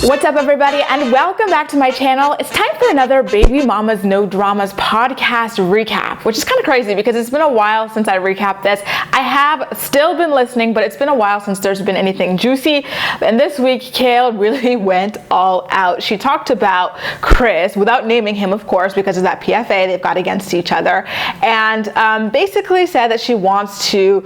What's up, everybody, and welcome back to my channel. It's time for another Baby Mama's No Dramas podcast recap, which is kind of crazy because it's been a while since I recapped this. I have still been listening, but it's been a while since there's been anything juicy. And this week, Kail really went all out. She talked about Chris, without naming him, of course, because of that PFA they've got against each other, and basically said that she wants to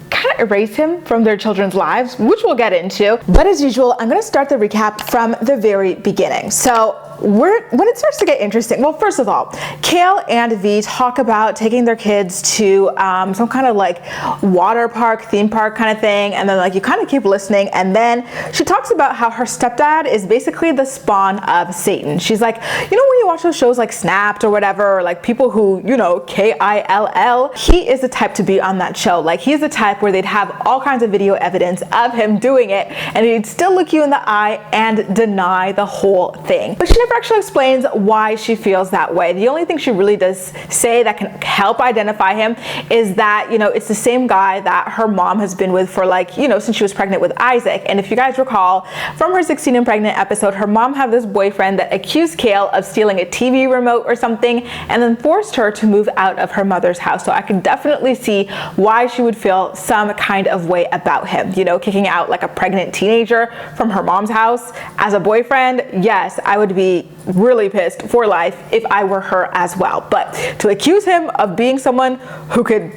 kind of erase him from their children's lives, which we'll get into. But as usual, I'm going to start the recap from the very beginning. So when it starts to get interesting, well, first of all, Kail and V talk about taking their kids to some kind of like water park, theme park kind of thing, and then like you kind of keep listening, and then she talks about how her stepdad is basically the spawn of Satan. She's like, you know when you watch those shows like Snapped or whatever, or like people who, you know, Kill, he is the type to be on that show. Like he's the type where they'd have all kinds of video evidence of him doing it, and he'd still look you in the eye and deny the whole thing. But she never actually explains why she feels that way. The only thing she really does say that can help identify him is that, you know, it's the same guy that her mom has been with for, like, you know, since she was pregnant with Isaac. And if you guys recall from her 16 and pregnant episode, her mom had this boyfriend that accused Kail of stealing a TV remote or something and then forced her to move out of her mother's house. So I can definitely see why she would feel some kind of way about him, you know, kicking out like a pregnant teenager from her mom's house as a boyfriend. Yes, I would be really pissed for life if I were her as well. But to accuse him of being someone who could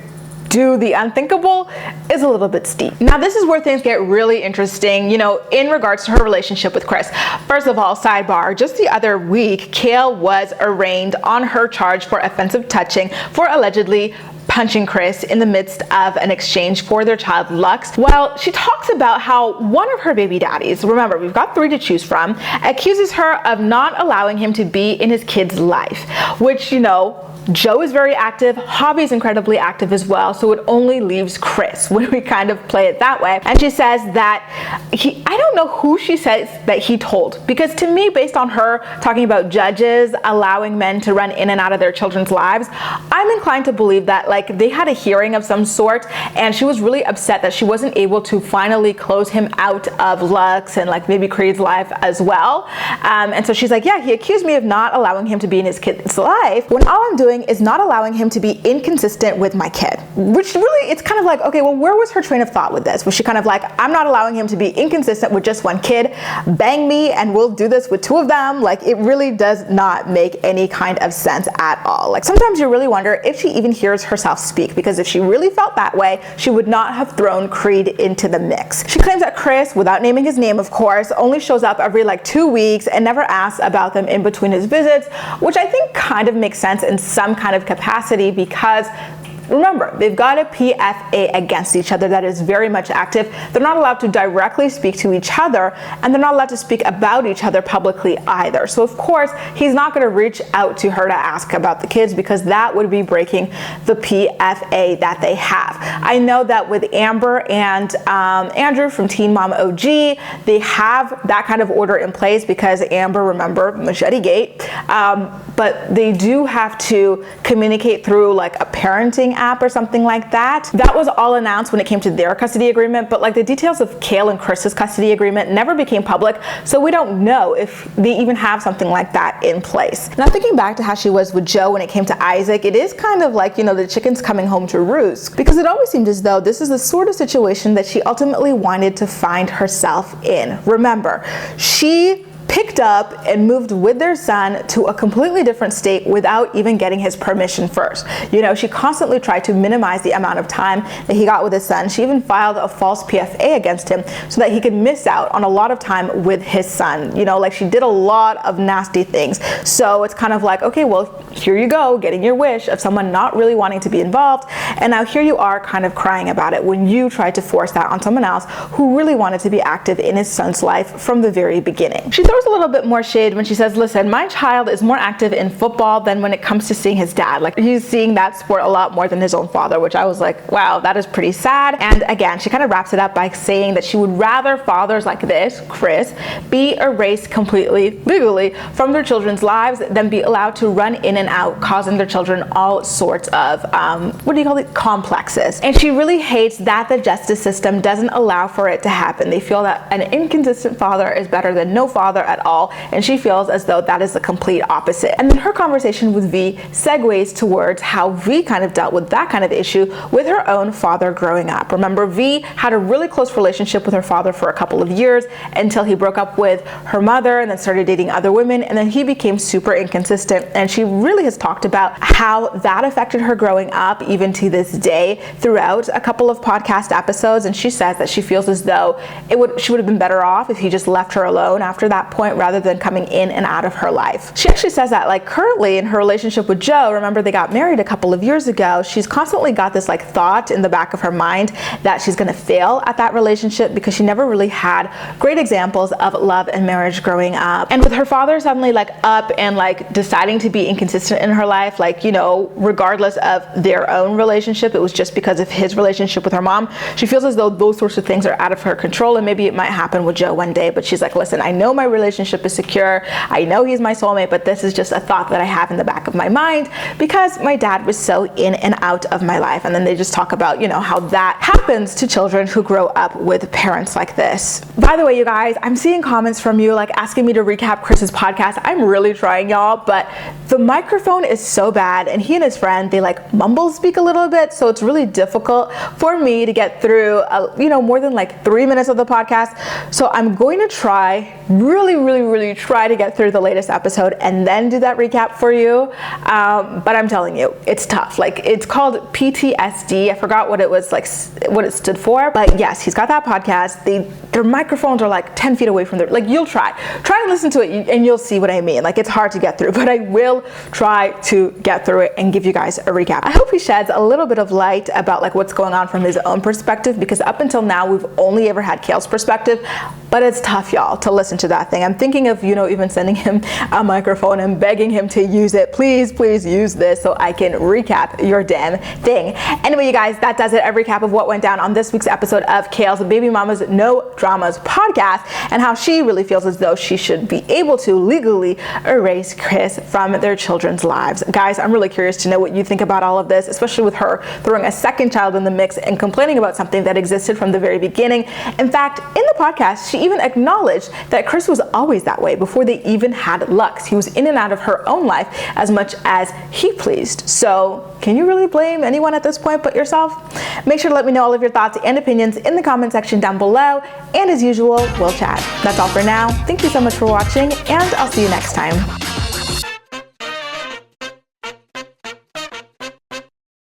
do the unthinkable is a little bit steep. Now, this is where things get really interesting, you know, in regards to her relationship with Chris. First of all, sidebar, just the other week, Kail was arraigned on her charge for offensive touching for allegedly punching Chris in the midst of an exchange for their child Lux. Well, she talks about how one of her baby daddies, remember we've got 3 to choose from, accuses her of not allowing him to be in his kid's life, which, you know, Joe is very active, Hobby's incredibly active as well, so it only leaves Chris when we kind of play it that way. And she says that I don't know who she says that he told, because to me, based on her talking about judges allowing men to run in and out of their children's lives, I'm inclined to believe that like they had a hearing of some sort and she was really upset that she wasn't able to finally close him out of Lux and like maybe Creed's life as well. And so she's like, yeah, he accused me of not allowing him to be in his kid's life when all I'm doing is not allowing him to be inconsistent with my kid. Which really, it's kind of like, okay, well, where was her train of thought with this? Was she kind of like, I'm not allowing him to be inconsistent with just one kid, bang me and we'll do this with 2 of them? Like, it really does not make any kind of sense at all. Like, sometimes you really wonder if she even hears herself speak, because if she really felt that way, she would not have thrown Creed into the mix. She claims that Chris, without naming his name of course, only shows up every like 2 weeks and never asks about them in between his visits, which I think kind of makes sense in some kind of capacity, because remember, they've got a PFA against each other that is very much active. They're not allowed to directly speak to each other, and they're not allowed to speak about each other publicly either. So of course, he's not going to reach out to her to ask about the kids, because that would be breaking the PFA that they have. I know that with Amber and Andrew from Teen Mom OG, they have that kind of order in place because Amber, remember, Machete Gate, but they do have to communicate through like a parenting app or something like that. That was all announced when it came to their custody agreement, but like the details of Kail and Chris's custody agreement never became public, so we don't know if they even have something like that in place. Now, thinking back to how she was with Joe when it came to Isaac, it is kind of like, you know, the chicken's coming home to roost, because it always seemed as though this is the sort of situation that she ultimately wanted to find herself in. Remember, she picked up and moved with their son to a completely different state without even getting his permission first. You know, she constantly tried to minimize the amount of time that he got with his son. She even filed a false PFA against him so that he could miss out on a lot of time with his son. You know, like she did a lot of nasty things. So it's kind of like, okay, well, here you go, getting your wish of someone not really wanting to be involved. And now here you are kind of crying about it when you tried to force that on someone else who really wanted to be active in his son's life from the very beginning. She throws a little bit more shade when she says, listen, my child is more active in football than when it comes to seeing his dad. Like, he's seeing that sport a lot more than his own father, which I was like, wow, that is pretty sad. And again, she kind of wraps it up by saying that she would rather fathers like this, Chris, be erased completely legally from their children's lives than be allowed to run in and and out, causing their children all sorts of, complexes. And she really hates that the justice system doesn't allow for it to happen. They feel that an inconsistent father is better than no father at all, and she feels as though that is the complete opposite. And then her conversation with V segues towards how V kind of dealt with that kind of issue with her own father growing up. Remember, V had a really close relationship with her father for a couple of years until he broke up with her mother and then started dating other women, and then he became super inconsistent. And she really has talked about how that affected her growing up, even to this day, throughout a couple of podcast episodes. And she says that she feels as though she would have been better off if he just left her alone after that point rather than coming in and out of her life. She actually says that, like, currently in her relationship with Joe, remember they got married a couple of years ago, she's constantly got this like thought in the back of her mind that she's going to fail at that relationship because she never really had great examples of love and marriage growing up. And with her father suddenly like up and like deciding to be inconsistent in her life, like, you know, regardless of their own relationship, it was just because of his relationship with her mom. She feels as though those sorts of things are out of her control, and maybe it might happen with Joe one day, but she's like, listen, I know my relationship is secure, I know he's my soulmate, but this is just a thought that I have in the back of my mind because my dad was so in and out of my life. And then they just talk about, you know, how that happens to children who grow up with parents like this. By the way, you guys, I'm seeing comments from you like asking me to recap Chris's podcast. I'm really trying, y'all, but the microphone is so bad, and he and his friend, they like mumble speak a little bit, so it's really difficult for me to get through more than like 3 minutes of the podcast. So I'm going to try, really try to get through the latest episode and then do that recap for you. But I'm telling you, it's tough. Like, it's called PTSD. I forgot what it was, like what it stood for, but yes, he's got that podcast. Their microphones are like 10 feet away from their, like, you'll try and listen to it and you'll see what I mean. Like, it's hard to get through, but I will try to get through it and give you guys a recap. I hope he sheds a little bit of light about like what's going on from his own perspective, because up until now we've only ever had Kail's perspective, but it's tough, y'all, to listen to that thing. I'm thinking of, even sending him a microphone and begging him to use it. Please use this so I can recap your damn thing. Anyway, you guys, that does it. A recap of what went down on this week's episode of Kail's Baby Mama's No Dramas podcast, and how she really feels as though she should be able to legally erase Chris from their children's lives. Guys, I'm really curious to know what you think about all of this, especially with her throwing a second child in the mix and complaining about something that existed from the very beginning. In fact, in the podcast, she even acknowledged that Chris was always that way before they even had Lux. He was in and out of her own life as much as he pleased. So can you really blame anyone at this point but yourself? Make sure to let me know all of your thoughts and opinions in the comment section down below. And as usual, we'll chat. That's all for now. Thank you so much for watching, and I'll see you next time.